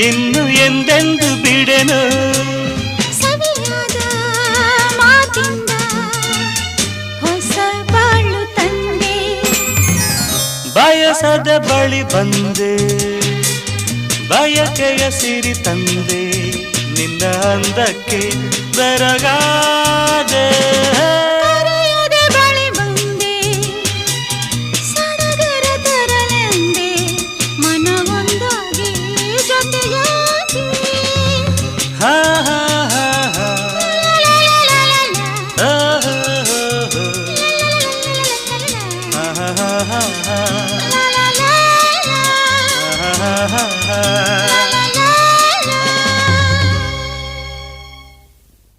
ಇನ್ನು ಎಂದೆಂದು ಬಿಡೆನು ಸವಿಯಾದ ಮಾತಿಂದ ಹೊಸ ಬಾಳು ತಂದೆ ಬಯಸದ ಬಳಿ ಬಂದೆ ಬಯಕೆಯ ಸಿರಿ ತಂದೆ ನಿನ್ನ ಅಂದಕ್ಕೆ ಬೆರಗಾದೆ